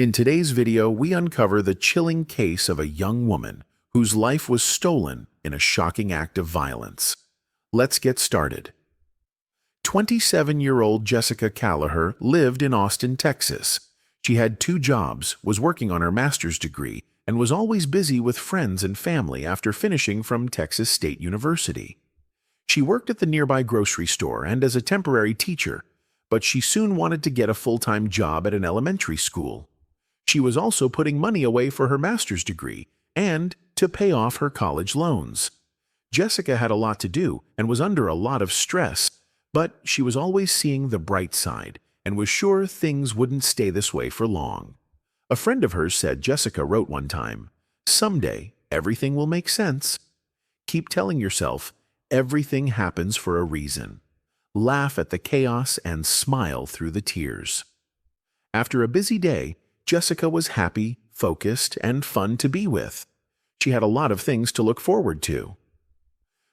In today's video, we uncover the chilling case of a young woman whose life was stolen in a shocking act of violence. Let's get started. 27-year-old Jessica Callagher lived in Austin, Texas. She had two jobs, was working on her master's degree, and was always busy with friends and family after finishing from Texas State University. She worked at the nearby grocery store and as a temporary teacher, but she soon wanted to get a full-time job at an elementary school. She was also putting money away for her master's degree and to pay off her college loans. Jessica had a lot to do and was under a lot of stress, but she was always seeing the bright side and was sure things wouldn't stay this way for long. A friend of hers said Jessica wrote one time, "Someday, everything will make sense." Keep telling yourself, everything happens for a reason. Laugh at the chaos and smile through the tears. After a busy day, Jessica was happy, focused, and fun to be with. She had a lot of things to look forward to.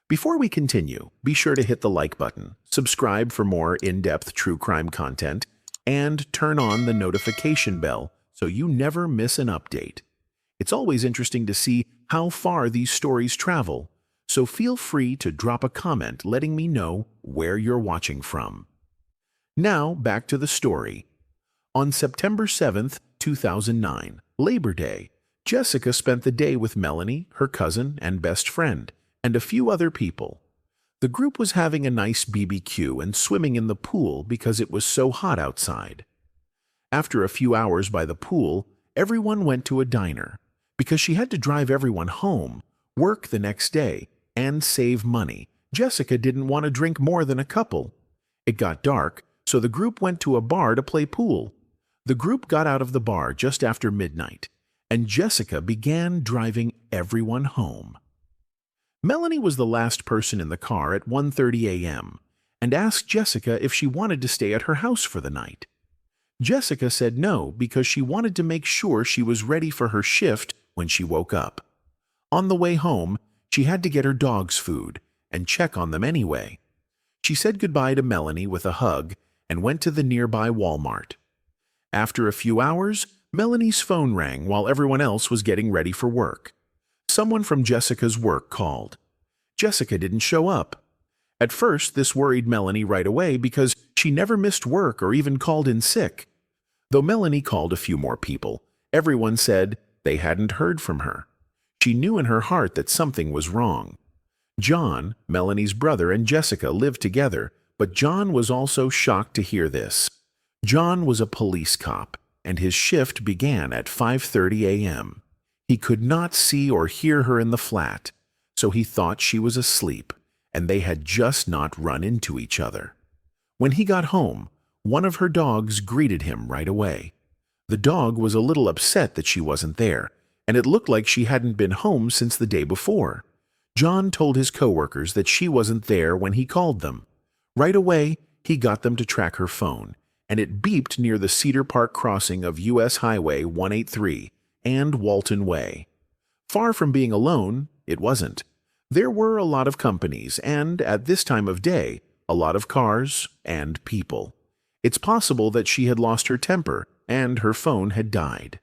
Before we continue, be sure to hit the like button, subscribe for more in-depth true crime content, and turn on the notification bell so you never miss an update. It's always interesting to see how far these stories travel, so feel free to drop a comment letting me know where you're watching from. Now, back to the story. On September 7th, 2009, Labor Day, Jessica spent the day with Melanie, her cousin and best friend, and a few other people. The group was having a nice BBQ and swimming in the pool because it was so hot outside. After a few hours by the pool, everyone went to a diner. Because she had to drive everyone home, work the next day, and save money, Jessica didn't want to drink more than a couple. It got dark, so the group went to a bar to play pool. The group got out of the bar just after midnight, and Jessica began driving everyone home. Melanie was the last person in the car at 1:30 a.m. and asked Jessica if she wanted to stay at her house for the night. Jessica said no because she wanted to make sure she was ready for her shift when she woke up. On the way home, she had to get her dogs food and check on them anyway. She said goodbye to Melanie with a hug and went to the nearby Walmart. After a few hours, Melanie's phone rang while everyone else was getting ready for work. Someone from Jessica's work called. Jessica didn't show up. At first, this worried Melanie right away because she never missed work or even called in sick. Though Melanie called a few more people, everyone said they hadn't heard from her. She knew in her heart that something was wrong. John, Melanie's brother, and Jessica lived together, but John was also shocked to hear this. John was a police cop, and his shift began at 5:30 a.m. He could not see or hear her in the flat, so he thought she was asleep, and they had just not run into each other. When he got home, one of her dogs greeted him right away. The dog was a little upset that she wasn't there, and it looked like she hadn't been home since the day before. John told his coworkers that she wasn't there when he called them. Right away, he got them to track her phone, and it beeped near the Cedar Park crossing of U.S. Highway 183 and Walton Way. Far from being alone, it wasn't. There were a lot of companies and, at this time of day, a lot of cars and people. It's possible that she had lost her temper and her phone had died.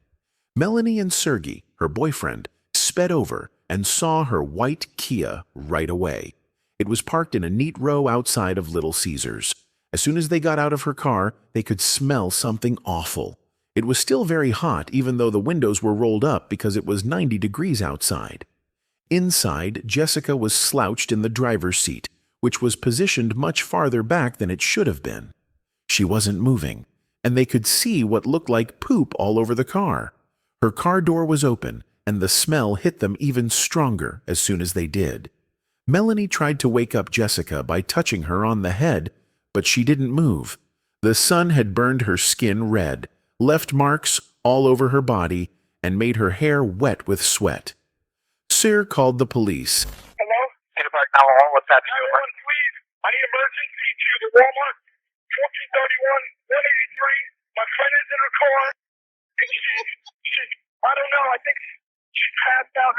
Melanie and Sergey, her boyfriend, sped over and saw her white Kia right away. It was parked in a neat row outside of Little Caesars. As soon as they got out of her car, they could smell something awful. It was still very hot, even though the windows were rolled up because it was 90 degrees outside. Inside, Jessica was slouched in the driver's seat, which was positioned much farther back than it should have been. She wasn't moving, and they could see what looked like poop all over the car. Her car door was open, and the smell hit them even stronger as soon as they did. Melanie tried to wake up Jessica by touching her on the head, but she didn't move. The sun had burned her skin red, left marks all over her body, and made her hair wet with sweat. Sir called the police. Hello? Cedar Park 911, what's happening? 911, please. I need emergency to the Walmart, 1431, 183. My friend is in her car, and she I don't know, I think she passed out.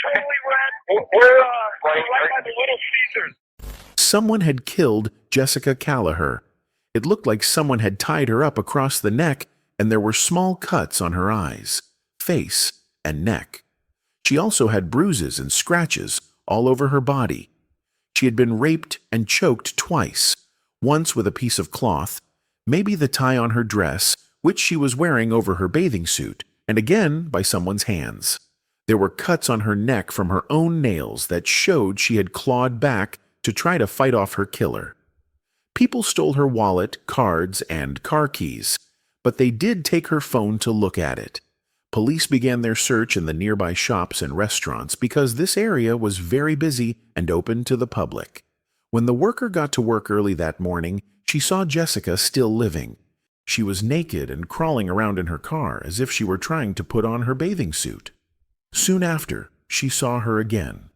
Totally red. We're right by the Little Caesars. Someone had killed Jessica Callagher. It looked like someone had tied her up across the neck and there were small cuts on her eyes, face, and neck. She also had bruises and scratches all over her body. She had been raped and choked twice, once with a piece of cloth, maybe the tie on her dress, which she was wearing over her bathing suit, and again by someone's hands. There were cuts on her neck from her own nails that showed she had clawed back to try to fight off her killer. People stole her wallet, cards, and car keys, but they did take her phone to look at it. Police began their search in the nearby shops and restaurants because this area was very busy and open to the public. When the worker got to work early that morning, she saw Jessica still living. She was naked and crawling around in her car as if she were trying to put on her bathing suit. Soon after, she saw her again.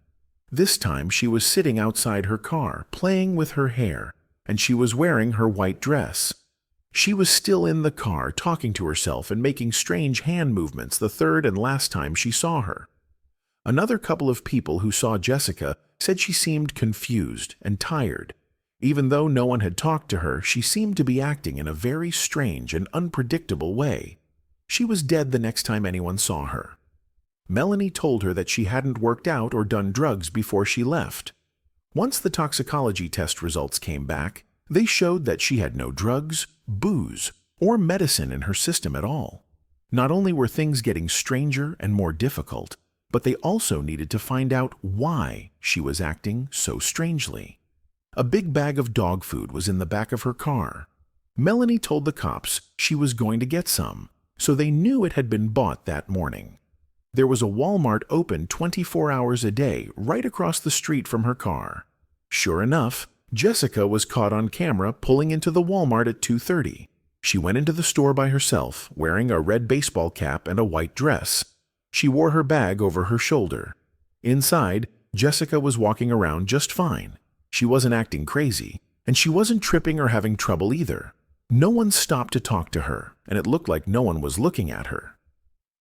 This time she was sitting outside her car, playing with her hair, and she was wearing her white dress. She was still in the car, talking to herself and making strange hand movements the third and last time she saw her. Another couple of people who saw Jessica said she seemed confused and tired. Even though no one had talked to her, she seemed to be acting in a very strange and unpredictable way. She was dead the next time anyone saw her. Melanie told her that she hadn't worked out or done drugs before she left. Once the toxicology test results came back, they showed that she had no drugs, booze, or medicine in her system at all. Not only were things getting stranger and more difficult, but they also needed to find out why she was acting so strangely. A big bag of dog food was in the back of her car. Melanie told the cops she was going to get some, so they knew it had been bought that morning. There was a Walmart open 24 hours a day right across the street from her car. Sure enough, Jessica was caught on camera pulling into the Walmart at 2:30. She went into the store by herself, wearing a red baseball cap and a white dress. She wore her bag over her shoulder. Inside, Jessica was walking around just fine. She wasn't acting crazy, and she wasn't tripping or having trouble either. No one stopped to talk to her, and it looked like no one was looking at her.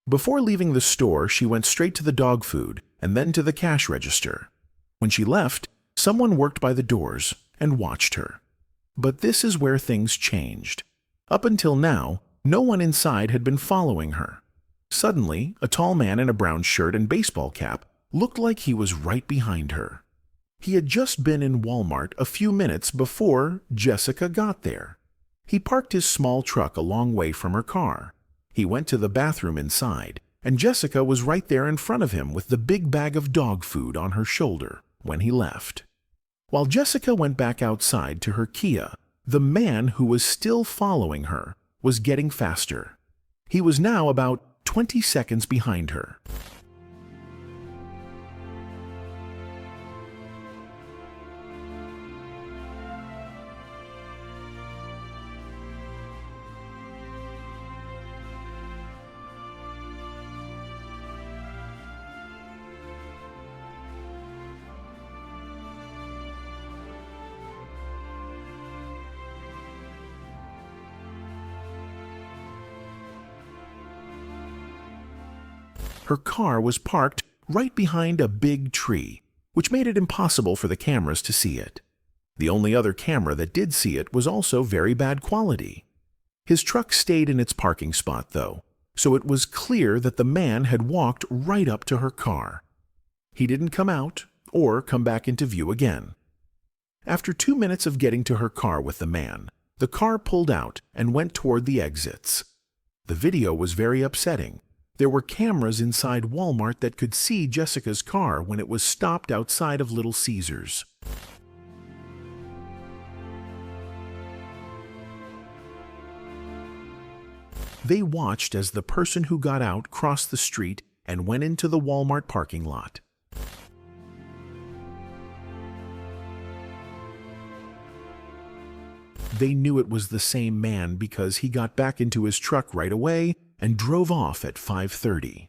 Before leaving the store, she went straight to the dog food and then to the cash register. When she left, someone worked by the doors and watched her. But this is where things changed. Up until now, no one inside had been following her. Suddenly, a tall man in a brown shirt and baseball cap looked like he was right behind her. He had just been in Walmart a few minutes before Jessica got there. He parked his small truck a long way from her car. He went to the bathroom inside, and Jessica was right there in front of him with the big bag of dog food on her shoulder when he left. While Jessica went back outside to her Kia, the man who was still following her was getting faster. He was now about 20 seconds behind her. Her car was parked right behind a big tree, which made it impossible for the cameras to see it. The only other camera that did see it was also very bad quality. His truck stayed in its parking spot, though, so it was clear that the man had walked right up to her car. He didn't come out or come back into view again. After 2 minutes of getting to her car with the man, the car pulled out and went toward the exits. The video was very upsetting. There were cameras inside Walmart that could see Jessica's car when it was stopped outside of Little Caesars. They watched as the person who got out crossed the street and went into the Walmart parking lot. They knew it was the same man because he got back into his truck right away and drove off at 5:30.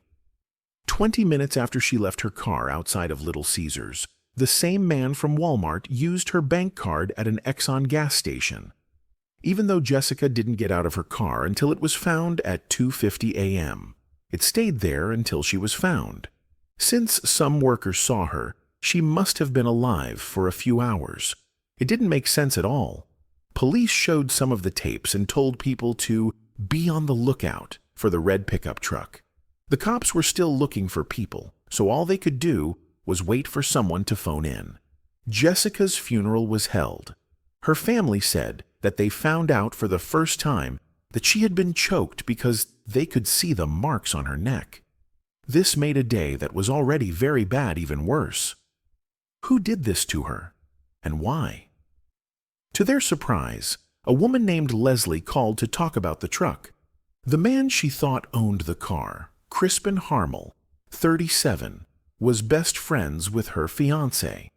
20 minutes after she left her car outside of Little Caesars, the same man from Walmart used her bank card at an Exxon gas station. Even though Jessica didn't get out of her car until it was found at 2:50 a.m., it stayed there until she was found. Since some workers saw her, she must have been alive for a few hours. It didn't make sense at all. Police showed some of the tapes and told people to Be on the lookout for the red pickup truck. The cops were still looking for people, so all they could do was wait for someone to phone in. Jessica's funeral was held. Her family said that they found out for the first time that she had been choked because they could see the marks on her neck. This made a day that was already very bad even worse. Who did this to her, and why? To their surprise, a woman named Leslie called to talk about the truck. The man she thought owned the car, Crispin Harmel, 37, was best friends with her fiancé.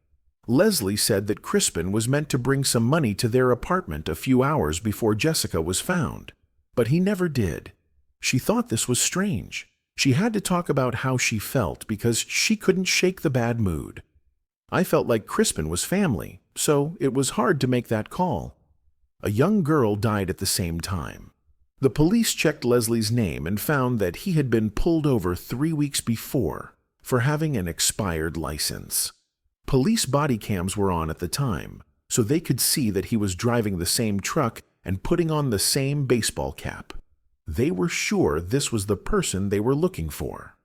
Leslie said that Crispin was meant to bring some money to their apartment a few hours before Jessica was found, but he never did. She thought this was strange. She had to talk about how she felt because she couldn't shake the bad mood. I felt like Crispin was family, so it was hard to make that call. A young girl died at the same time. The police checked Leslie's name and found that he had been pulled over 3 weeks before for having an expired license. Police body cams were on at the time, so they could see that he was driving the same truck and putting on the same baseball cap. They were sure this was the person they were looking for.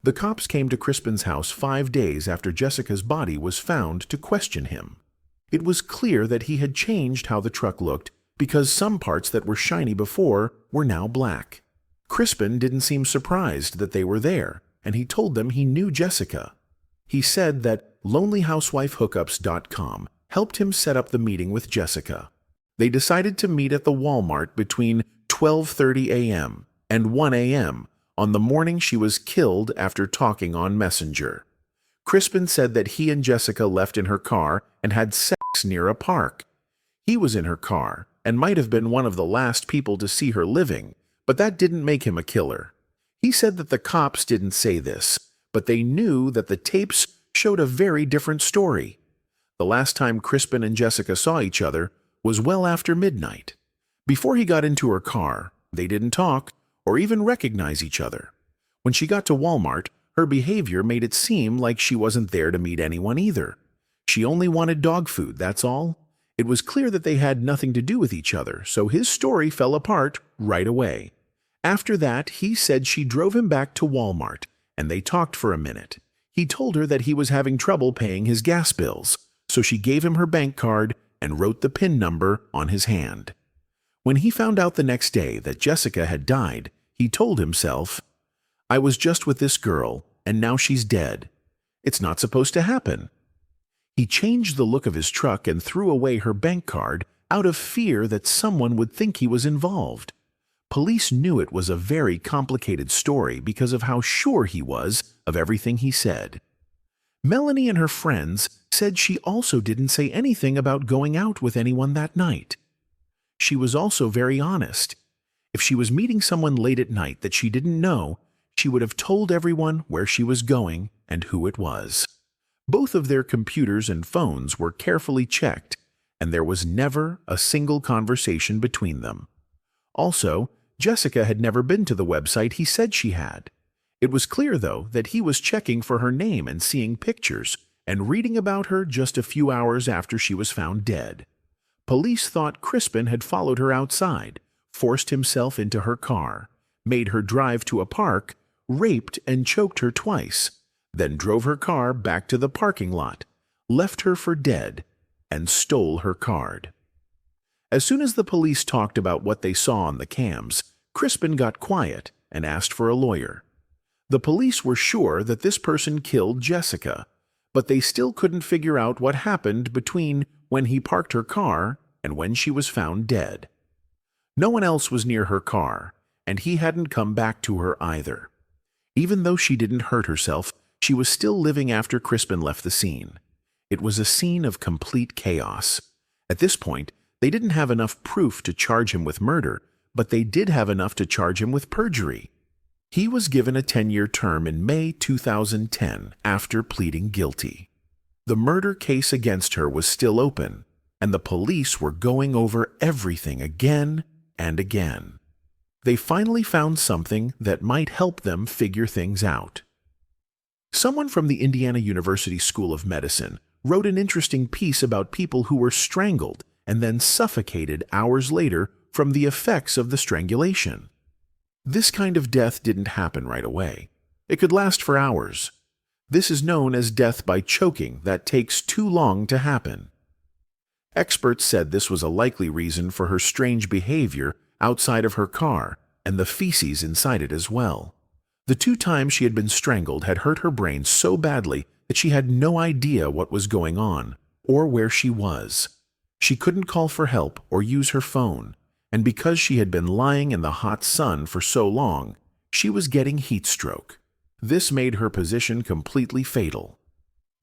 The cops came to Crispin's house 5 days after Jessica's body was found to question him. It was clear that he had changed how the truck looked because some parts that were shiny before were now black. Crispin didn't seem surprised that they were there, and he told them he knew Jessica. He said that lonelyhousewifehookups.com helped him set up the meeting with Jessica. They decided to meet at the Walmart between 12:30 a.m. and 1 a.m. on the morning she was killed after talking on Messenger. Crispin said that he and Jessica left in her car and had sex near a park. He was in her car and might have been one of the last people to see her living, but that didn't make him a killer. He said that the cops didn't say this, but they knew that the tapes showed a very different story. The last time Crispin and Jessica saw each other was well after midnight. Before he got into her car, they didn't talk or even recognize each other. When she got to Walmart, her behavior made it seem like she wasn't there to meet anyone either. She only wanted dog food, that's all. It was clear that they had nothing to do with each other, so his story fell apart right away. After that, he said she drove him back to Walmart, and they talked for a minute. He told her that he was having trouble paying his gas bills, so she gave him her bank card and wrote the PIN number on his hand. When he found out the next day that Jessica had died, he told himself, "I was just with this girl, and now she's dead. It's not supposed to happen." He changed the look of his truck and threw away her bank card out of fear that someone would think he was involved. Police knew it was a very complicated story because of how sure he was of everything he said. Melanie and her friends said she also didn't say anything about going out with anyone that night. She was also very honest. If she was meeting someone late at night that she didn't know, she would have told everyone where she was going and who it was. Both of their computers and phones were carefully checked, and there was never a single conversation between them. Also, Jessica had never been to the website he said she had. It was clear, though, that he was checking for her name and seeing pictures and reading about her just a few hours after she was found dead. Police thought Crispin had followed her outside, forced himself into her car, made her drive to a park, raped and choked her twice, then drove her car back to the parking lot, left her for dead, and stole her card. As soon as the police talked about what they saw on the cams, Crispin got quiet and asked for a lawyer. The police were sure that this person killed Jessica, but they still couldn't figure out what happened between when he parked her car and when she was found dead. No one else was near her car, and he hadn't come back to her either. Even though she didn't hurt herself, she was still living after Crispin left the scene. It was a scene of complete chaos. At this point, they didn't have enough proof to charge him with murder, but they did have enough to charge him with perjury. He was given a 10-year term in May 2010 after pleading guilty. The murder case against her was still open, and the police were going over everything again and again. They finally found something that might help them figure things out. Someone from the Indiana University School of Medicine wrote an interesting piece about people who were strangled and then suffocated hours later from the effects of the strangulation. This kind of death didn't happen right away. It could last for hours. This is known as death by choking that takes too long to happen. Experts said this was a likely reason for her strange behavior outside of her car and the feces inside it as well. The 2 times she had been strangled had hurt her brain so badly that she had no idea what was going on or where she was. She couldn't call for help or use her phone, and because she had been lying in the hot sun for so long, she was getting heat stroke. This made her position completely fatal.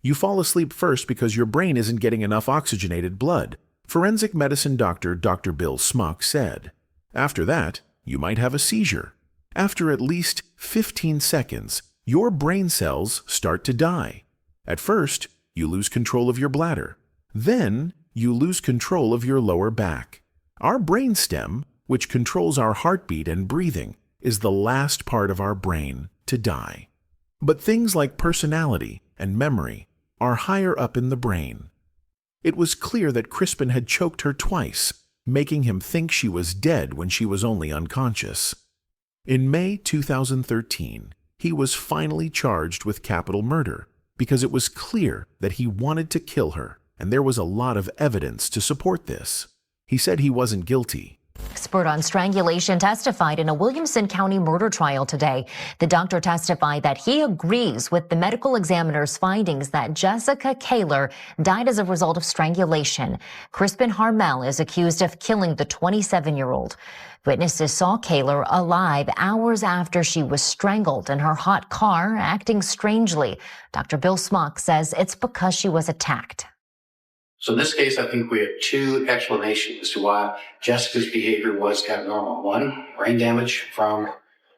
You fall asleep first because your brain isn't getting enough oxygenated blood, forensic medicine doctor Dr. Bill Smuck said. After that, you might have a seizure. After at least 15 seconds, your brain cells start to die. At first, you lose control of your bladder. Then, you lose control of your lower back. Our brainstem, which controls our heartbeat and breathing, is the last part of our brain to die. But things like personality and memory are higher up in the brain. It was clear that Crispin had choked her twice, making him think she was dead when she was only unconscious. In May 2013, he was finally charged with capital murder because it was clear that he wanted to kill her, and there was a lot of evidence to support this. He said he wasn't guilty. Expert on strangulation testified in a Williamson County murder trial today. The doctor testified that he agrees with the medical examiner's findings that Jessica Callagher died as a result of strangulation. Crispin Harmel is accused of killing the 27-year-old. Witnesses saw Callagher alive hours after she was strangled in her hot car, acting strangely. Dr. Bill Smuck says it's because she was attacked. So in this case, I think we have 2 explanations as to why Jessica's behavior was abnormal. 1, brain damage from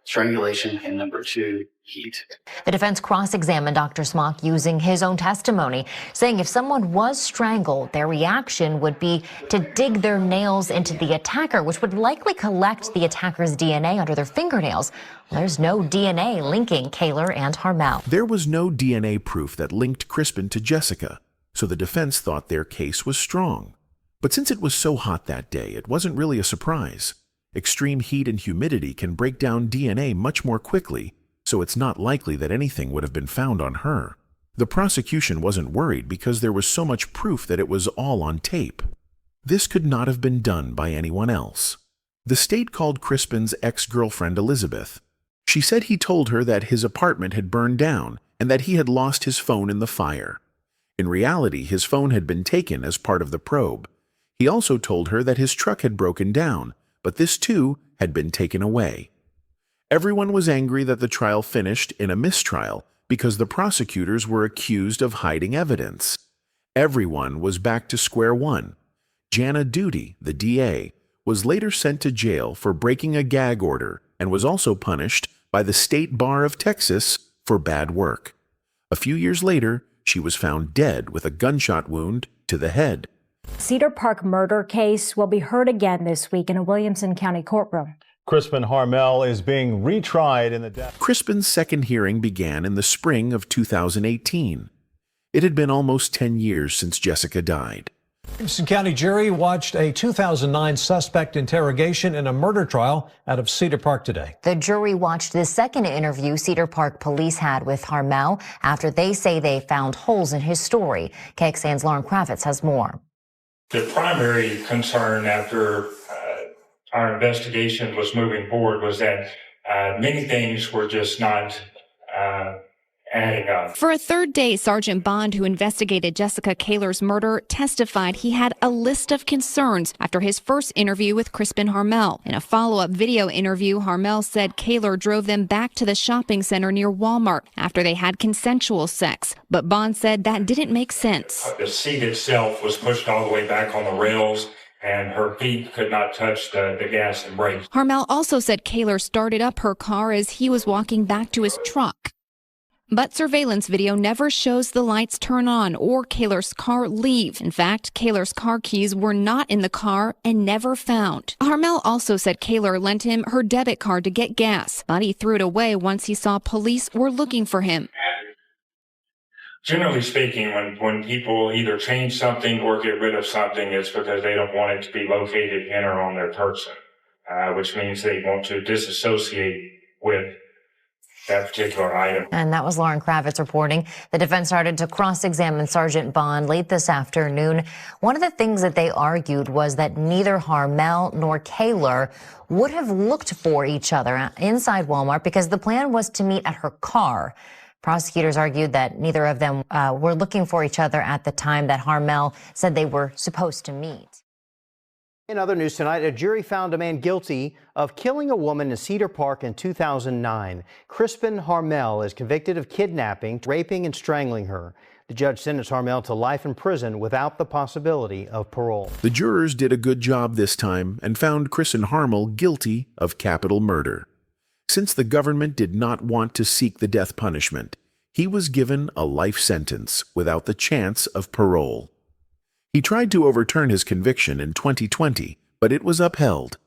strangulation, and number 2, heat. The defense cross-examined Dr. Smock using his own testimony, saying if someone was strangled, their reaction would be to dig their nails into the attacker, which would likely collect the attacker's DNA under their fingernails. There's no DNA linking Callagher and Harmel. There was no DNA proof that linked Crispin to Jessica, so the defense thought their case was strong. But since it was so hot that day, it wasn't really a surprise. Extreme heat and humidity can break down DNA much more quickly, so it's not likely that anything would have been found on her. The prosecution wasn't worried because there was so much proof that it was all on tape. This could not have been done by anyone else. The state called Crispin's ex-girlfriend Elizabeth. She said he told her that his apartment had burned down and that he had lost his phone in the fire. In reality, his phone had been taken as part of the probe. He also told her that his truck had broken down, but this too had been taken away. Everyone was angry that the trial finished in a mistrial because the prosecutors were accused of hiding evidence. Everyone was back to square one. Jana Duty, the DA, was later sent to jail for breaking a gag order and was also punished by the State Bar of Texas for bad work. A few years later, she was found dead with a gunshot wound to the head. Cedar Park murder case will be heard again this week in a Williamson County courtroom. Crispin Harmel is being retried in the death. Crispin's second hearing began in the spring of 2018. It had been almost 10 years since Jessica died. Williamson County jury watched a 2009 suspect interrogation in a murder trial out of Cedar Park today. The jury watched the second interview Cedar Park police had with Harmel after they say they found holes in his story. KXAN's Lauren Kravitz has more. The primary concern after our investigation was moving forward was that many things were just not adding up. For a third day, Sergeant Bond, who investigated Jessica Callagher's murder, testified he had a list of concerns after his first interview with Crispin Harmel. In a follow-up video interview, Harmel said Callagher drove them back to the shopping center near Walmart after they had consensual sex. But Bond said that didn't make sense. The seat itself was pushed all the way back on the rails, and her feet could not touch the gas and brakes. Harmel also said Callagher started up her car as he was walking back to his truck. But surveillance video never shows the lights turn on or Callagher's car leave. In fact, Callagher's car keys were not in the car and never found. Harmel also said Callagher lent him her debit card to get gas, but he threw it away once he saw police were looking for him. generally speaking, when people either change something or get rid of something, it's because they don't want it to be located in or on their person, which means they want to disassociate with that particular item. And that was Lauren Kravitz reporting. The defense started to cross-examine Sergeant Bond late this afternoon. One of the things that they argued was that neither Harmel nor Kaler would have looked for each other inside Walmart because the plan was to meet at her car. Prosecutors argued that neither of them were looking for each other at the time that Harmel said they were supposed to meet. In other news tonight, a jury found a man guilty of killing a woman in Cedar Park in 2009. Crispin Harmel is convicted of kidnapping, raping, and strangling her. The judge sentenced Harmel to life in prison without the possibility of parole. The jurors did a good job this time and found Crispin Harmel guilty of capital murder. Since the government did not want to seek the death punishment, he was given a life sentence without the chance of parole. He tried to overturn his conviction in 2020, but it was upheld.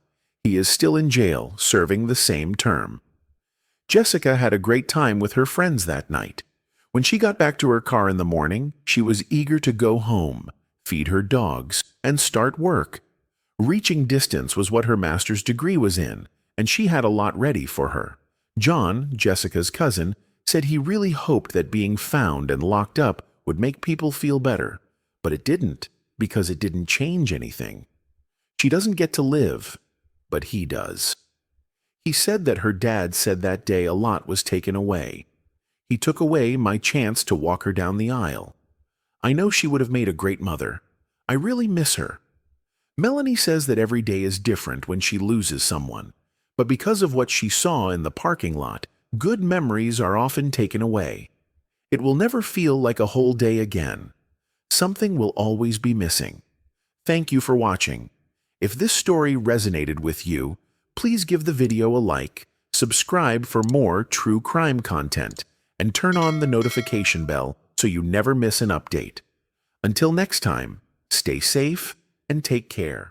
He is still in jail, serving the same term. Jessica had a great time with her friends that night. When she got back to her car in the morning, she was eager to go home, feed her dogs, and start work. Reaching distance was what her master's degree was in, and she had a lot ready for her. John, Jessica's cousin, said he really hoped that being found and locked up would make people feel better. But it didn't, because it didn't change anything. She doesn't get to live, but he does. He said that her dad said that day a lot was taken away. He took away my chance to walk her down the aisle. I know she would have made a great mother. I really miss her. Melanie says that every day is different when she loses someone, but because of what she saw in the parking lot, good memories are often taken away. It will never feel like a whole day again. Something will always be missing. Thank you for watching. If this story resonated with you, please give the video a like, subscribe for more true crime content, and turn on the notification bell so you never miss an update. Until next time, stay safe and take care.